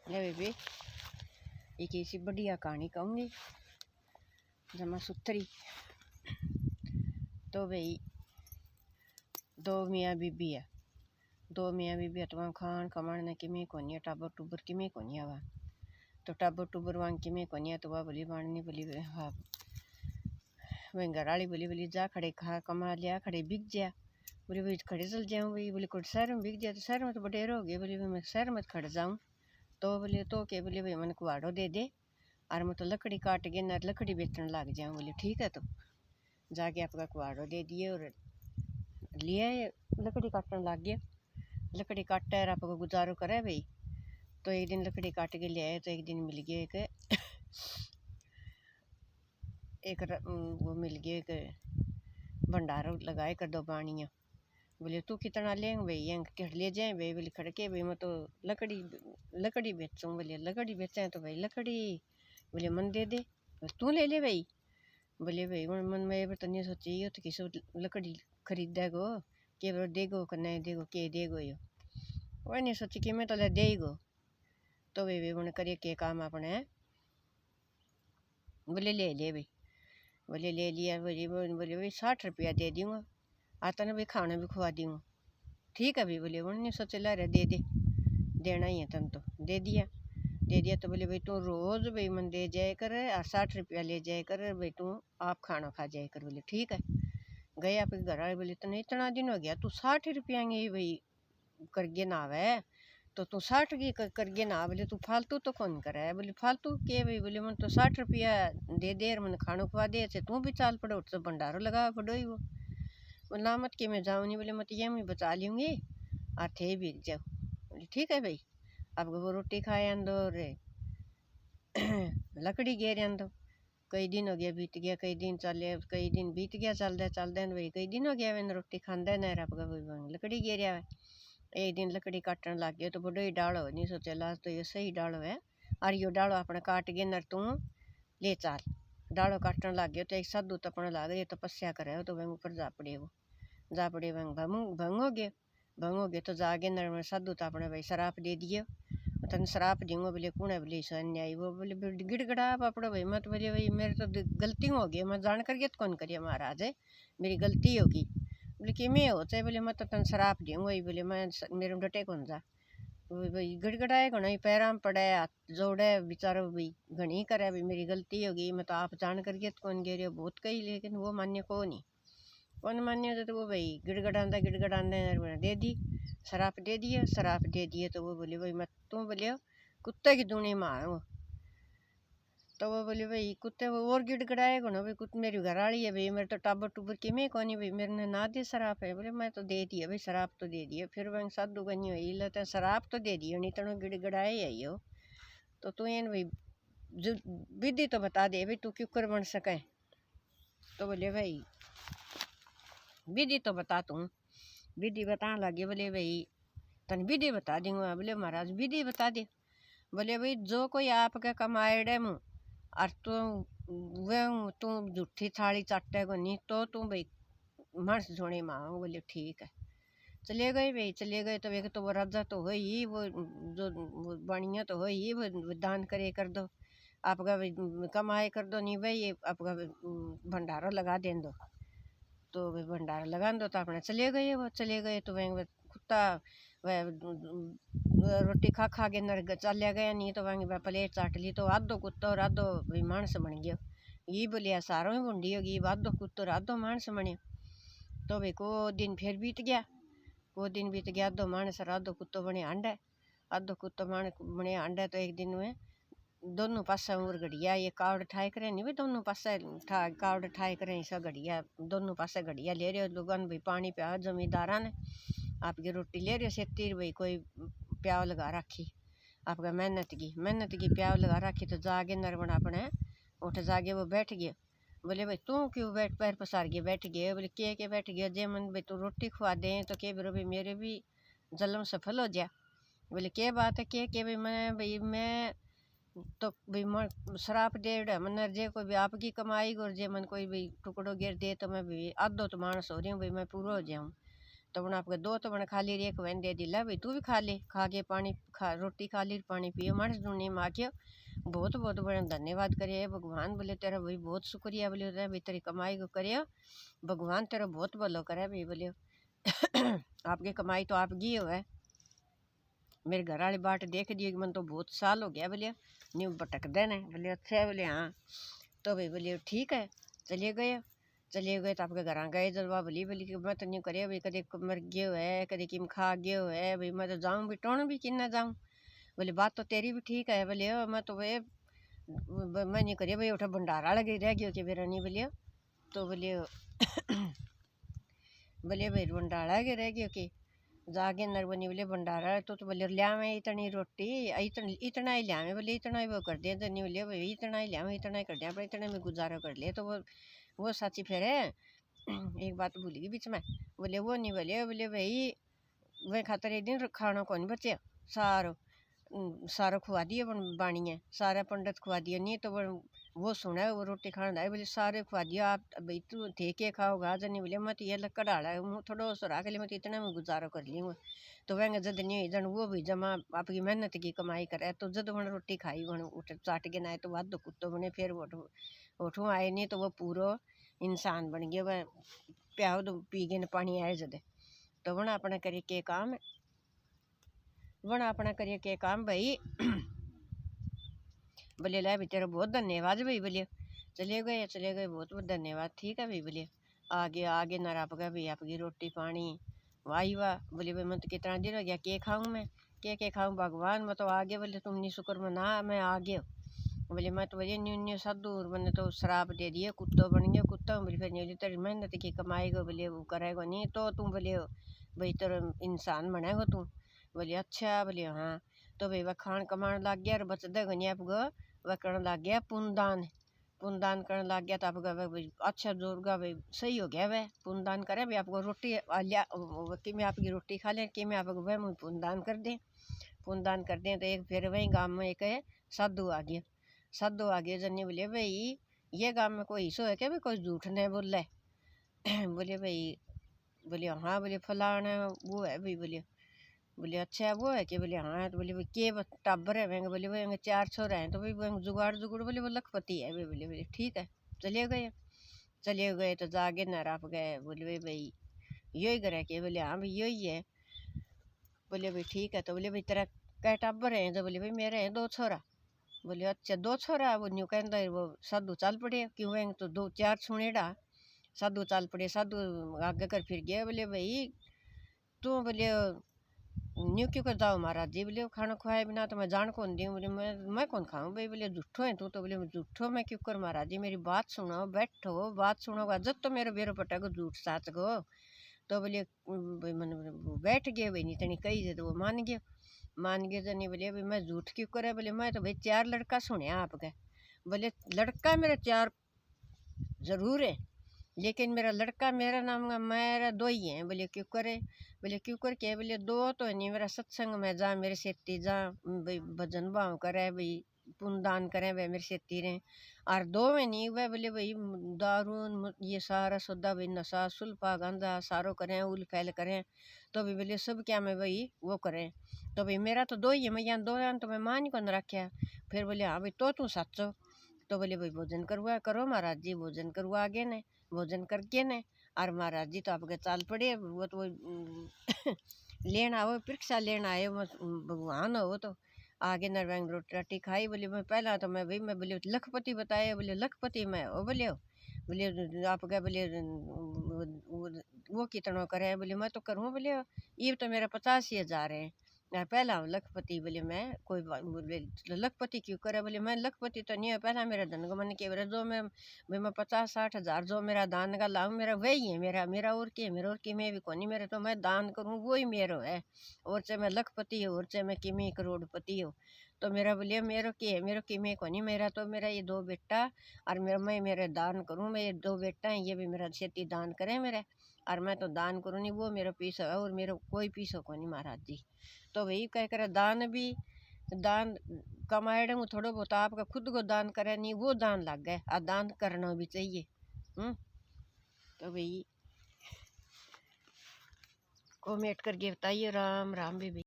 ले बेबी एक ऐसी बढ़िया कहानी कहूँगी जमा सुथरी। तो भाई दो मियाँ बीबी है। दो मियाँ बीबी तो खान कमाने किमें कोनी टाबर टूबर किमें कोनी आवा। तो टाबर टूबर वहाँ किमें कोनी तो वह बोली बाणनी बोली हाँ वही घराली बोली बोली जा खड़े खा कमा लिया खड़े बिक जा। बोली भाई खड़े चल जाऊँ भाई। बोले कुछ शहर में बिक जाए तो शहर में तो बटेर हो गए। बोली भाई मैं शहर में खड़ जाऊँ तो बोले तो क्या। बोले भाई मन कुआड़ो दे दे और मैं तो लकड़ी काट के न लकड़ी बेचने लग जाऊँ। बोले ठीक है। तो जाके आपका कुआड़ो दे दिए और लिया लकड़ी काटने लग गया। लकड़ी काटा है आपको गुजारो करे भाई। तो एक दिन लकड़ी काट के ले आए तो एक दिन मिल गया एक वो मिल गया एक भंडारो लगाए कर दो बाणियाँ। बोले तू कितना लेंगे भाई यहाँ कट ले जाए भाई। बोले खड़के भाई मैं तो लकड़ी बेचूँ। बोले लकड़ी बेचें तो भाई लकड़ी। बोले मन दे दे तू ले ले भाई। बोले भाई मन में तो नहीं सोची हो तो किसी लकड़ी खरीदेगो के देगो कि नहीं देगो के देगो यो वही नहीं सोची कि मैं तो ले देगो। तो भाई उन्हें करिए के काम अपने बोले ले ले भाई। बोले ले लिया। बोले भाई 60 रुपया दे दूँगा आता ना भाई खाना भी खुआ दूँगा। ठीक है भाई। बोले उन्होंने सोचे ला रहे दे दे देना ही है तन तो दे दिया। तो बोले भाई तू रोज़ भाई मन दे जाए कर और 60 रुपया ले जाए कर भाई तू आप खाना खा जाए कर। बोले ठीक है। गए आपके घर वाले बोले तो नहीं इतना दिन हो गया तू 60 रुपया ही भाई करगे ना आवे तो तू 60 की करगे ना। बोले तू फालतू तो कौन करे है। बोले फालतू के भाई। बोले मन तो 60 रुपया दे दे मन खाना खुआ दे से तू भी चाल पड़ो तो भंडारो लगा पड़ो ही वो ना मत कि मैं जाऊँ नहीं। बोले मत ये मैं बचा लूँगी और थे बिक जाओ। बोले ठीक है भाई। आपको वो रोटी खाए आंदो रे लकड़ी गेर आंदो। कई दिन हो गया बीत गया कई दिन चले कई दिन बीत गया चलते भाई कई दिन हो गया मैंने रोटी खांदा है ना आपका लकड़ी गेरिया है। एक दिन लकड़ी काटने लग गया तो बड़ो ही डालो नहीं सोचे लास्ट तो ये सही डालो है और यो डालो अपने काट के नर तू ले चाल। डालो काटने लग गया तो एक साधु तपने लग गया तपस्या करे तो वह ऊपर जा पड़े वो जा पड़े वह भंग हो गए तो जागे नर साधु तो अपने भाई शराप दे दिए तन शराप दूंगा। बोले कौन है। बोले न्याय वो बोले गिड़गड़ा पपड़ो भाई मत। बोले भाई मेरे तो गलती हो गई मैं जान करके तो कौन करिए महाराज है मेरी गलती होगी। बोले कि मैं हो चाहे। बोले मैं तो तन शराप दूंगा ही। बोले मैं मेरे डटे कौन जा भाई गिड़गड़ाए घना ही पैरा में पड़े हाथ जोड़े बेचारो भाई घनी करे भाई मेरी गलती होगी मैं तो आप जान करके तो कौन गे रहे हो बहुत कही लेकिन वो मान्य को नहीं कौन मान्य तो वो भाई गिड़गड़ांदा दे दी शराप दे दिए। तो वो बोले भाई मत तू बोले कुत्ते की दुनिया में आयो। तो वो बोले भाई कुत्ते वो और गिड़गड़ाएगा ना भाई कुत्ते मेरी घर वाली है भाई मेरे तो टाबर टूबर की में कौन भाई मेरे ने ना दे शराप है। बोले मैं तो दे दिया भाई शराप तो दे दिया। फिर वह साधु गनी हुई लेते शराप तो दे दिया नहीं तो गिड़गड़ाए है यो। तो तू इन भाई विधि तो बता दे भाई तू क्यों कर बन सके। तो बोले भाई विधि तो बता तू विधि बताने लगे। बोले भाई तन विधि बता दूंगा। बोले महाराज विधि बता दे। बोले भाई जो कोई आपके कमाएड़े मुँह और तू झूठी थाली चाटेगा नहीं तो तू भाई मर्स झोने मांग। बोले ठीक है। चले गए भाई चले गए तो एक तो वो राजा तो हो ही वो जो बनिया तो हो ही वो दान करे कर दो आपका कमाए कर दो नहीं भाई आपका भंडारा लगा दे दो। तो वे भंडारा लगा दो तो अपने चले गए तो वह कुत्ता वह रोटी खा खा के नर चले गया नहीं तो वह प्लेट चाट ली तो आधो कुत्ता और आधो भाई मानस बन गया। ये बोलिया सारों ही बुंडी होगी आधो कुत्तो और आधो मानस बने। तो भाई को दिन फिर बीत गया आधो मानस और आधो कुत्तो बने आंडे आधो कुत्तो बने आंडे। तो एक दिन में दोनों पासा और घड़िया ये कावड़ ठाए करे नहीं भाई दोनों पासे कावड़ ठाए करे ऐसा घड़िया दोनों पासे घड़िया ले रहे हो लोगों भाई पानी प्या जमींदारा ने आपकी रोटी ले रहे हो सेती भाई कोई प्याव लगा रखी आपका मेहनत की प्याव लगा रखी। तो जागे नरवण अपने उठ जागे वो बैठ गए। बोले भाई तू क्यों बैठ पैर पसार के बैठ गए। बोले के बैठ गया जे मन भाई तू रोटी खुआ दे तो के बोलो भाई मेरे भी जन्म सफल हो जाए। बोले क्या बात है के मैं तो भाई शराप दे मन जे कोई भी आपकी कमाई और जे मन कोई भी टुकड़ो गिर दे तो मैं भी आधो तो मानस हो रही हूँ भाई मैं पूरा हो जाऊँ। तो बना आपके दो तो बना खा ली एक वैन दे दिला भाई तू भी खा ले, खा के पानी खा रोटी खा ली पानी पियो मानस दुनिया में आके बहुत बहुत बड़ा धन्यवाद करे भगवान बोले तेरा भाई बहुत शुक्रिया बोले भाई तेरी कमाई को करे भगवान तेरा बहुत भलो करे भाई बोले आपकी कमाई तो आपकी है। मेरे घर वाली बाट देख दी मन तो बहुत साल हो गया बोले न्यू भटक देने बोले अच्छा है बोले हाँ तो भाई बोले ठीक है चले गए तो आपके घर गए जब बोली बोली कि मैं तो नहीं करे भाई कदे मर गयो है कदे किम खा गयो है भाई मैं तो जाऊँ भी टोन भी किन्ना जाऊँ बोले बात तो तेरी भी ठीक है बोले मैं तो वे मैं नहीं करिए भाई उठा भंडारा लगे रह गयो कि मेरा नहीं बोलिए तो बोले बोले भाई भंडारा के रह गयो कि जागे नर बनी बोले भंडारा तो बोले लिया मैं इतनी रोटी इतना ही लिया बोले इतना ही वो कर दिया तो नहीं बोले भाई इतना ही लिया इतना ही कर दिया पर इतने में गुजारा कर लिया तो वो साची फिर है एक बात भूल गई बीच में बोले वो नहीं बोले भाई वह खातर एक दिन खाना कौन बचे सारा खुआ दिए बाणी है सारा पंडित खुआ दिया नहीं तो वो सुना है वो रोटी खाना है बोले सारे खुआ दिया आप भाई तू थे के खाओगा आज नहीं बोले मत ये लकड़ आड़ा है मुँह थोड़ा सा रख ले मत इतना में गुजारा कर ली तो वह जद नहीं जन वो भी जमा आपकी मेहनत की कमाई करे तो जद वन रोटी खाई वन उठ चाट के ना तो वाद कुत्तो बने फिर उठू आए नहीं तो वो पूरा इंसान बन गया वह प्याओ तो पी गए पानी आए जद तो वन अपना करे के काम वन अपना करिए के काम भाई बोले ला भाई तेरा बहुत धन्यवाद भाई बोले चले गए बहुत बहुत धन्यवाद ठीक है भाई बोले आगे ना आप गया भाई आपकी रोटी पानी वाह बोले भाई मैं तो कितना दिन हो गया के खाऊं मैं के खाऊं भगवान मैं तो आगे बोले तुम नहीं शुक्र मना मैं आ गया बोले मैं तो बोले न्यू न्यू साधु मैंने तो शराब दे दिए कुत्तो बन गया कुत्ता बोले फिर नहीं तेरी मेहनत की कमाएगा बोले वो करेगा नहीं तो तुम बोले भाई तेरा इंसान बनेगा तू बोले अच्छा बोले हाँ तो भाई वह खान कमाने लग गया और बचते गनी आपको वह करने लग गया पुनदान करने लग गया तो आपका भाई अच्छा जोरगा भाई सही हो गया वह पुनदान करे भाई आपको रोटी कि मैं आपकी रोटी खा लें कि मैं आपको वह मुझे पुनदान कर दें तो एक फिर वही गाँव में एक है साधु आ गया जन्नी बोले भाई ये गाँव में कोई सो है क्या भाई कोई झूठ नहीं बोल रहा बोले भाई बोले हाँ बोले फलाना वो है भाई बोले अच्छा वो है कि बोले हाँ तो बोले भाई के टाबर है वह बोले भाई 4 छोरे हैं तो भाई जुगाड़ बोले वो लखपति है बोले ठीक है चले गए तो जागे न आप गए बोले भाई यही करे कि बोले हाँ भाई यही है बोले भाई ठीक है तो बोले भाई तेरा कै टाबर है तो बोले भाई मेरे हैं 2 छोरा बोले अच्छा 2 छोरा वो न्यू कहता वो साधु चल पड़े क्यों है तो 2-4 सुनेड़ा साधु चल पड़े साधु आगे कर फिर गया बोले भाई तू बोले न्यू क्यों कर जाओ महाराज जी बोले खाना खुआए बिना तो मैं जान कौन दी बोले मैं कौन खाऊं भाई बोले झूठो है तू तो बोले झूठो मैं क्यों कर महाराज जी मेरी बात सुनो बैठो बात सुनोगा जब तो मेरा बेरो पटेगा झूठ साच गो तो बोले भाई मन बैठ गए भाई नहीं तनी कही तो वो मान गए तो नहीं बोले भाई मैं झूठ क्यों करे बोले मैं तो भाई 4 लड़का सुने आपके बोले लड़का मेरा 4 जरूर है लेकिन मेरा लड़का मेरा नाम का मेरा 2 ही हैं बोले क्यों कर के बोले 2 तो नहीं मेरा सत्संग में जा मेरे सेती जा भाई भजन भाव करे भाई पुण्यदान करें वह मेरे सेती रहे और 2 में नहीं वह बोले भाई दारू ये सारा सौदा भाई नशा सुल्फा गांजा सारो करें उल फैल करें तो भी बोले सब क्या मैं भाई वो करें तो भाई मेरा तो 2 ही है मैं यहाँ 2 तो मैं मान को न रखा फिर बोले हाँ भाई तू सच्चो तो बोले भाई भोजन करवा करो महाराज जी भोजन करवा आगे ने भोजन करके ने और महाराज जी तो आपके चाल पड़े वो तो लेना हो परीक्षा लेना आए वो भगवान हो तो आगे नरवैंग रोटी खाई बोले मैं पहला तो मैं भाई मैं बोले लखपति बताए बोले लखपति मैं हो बोले आप क्या बोले वो कितना करे बोले मैं तो करूँ बोले ये तो मेरा 85,000 है पहला हूँ लखपति बोले मैं कोई बोले लखपति क्यों करे बोले मैं लखपति तो नहीं है पहला मेरा धन गमन के बोले जो मैं 50-60,000 जो मेरा दान का लाऊं मेरा वही है मेरा और की मेरा और की मैं भी कौन मेरे तो मैं दान करूँ वही मेरा है और चाहे मैं लखपति हो और चाहे मैं किमी करोड़पति हो तो मेरा बोलिए मेरा की है मेरा की मैं कौन मेरा तो मेरा ये 2 बेटा और मैं मेरे दान करूँ मैं ये 2 बेटा हैं ये भी मेरा खेती दान करें मेरे और मैं तो दान करूँ नहीं वो मेरा पीस है और मेरा कोई पीस हो नहीं महाराज जी तो वही कह कर दान कमाए थोड़ा बहुत आपका खुद को दान करे नहीं वो दान लग गए और दान करना भी चाहिए तो भाई कमेंट करके बताइए। राम राम बीबी।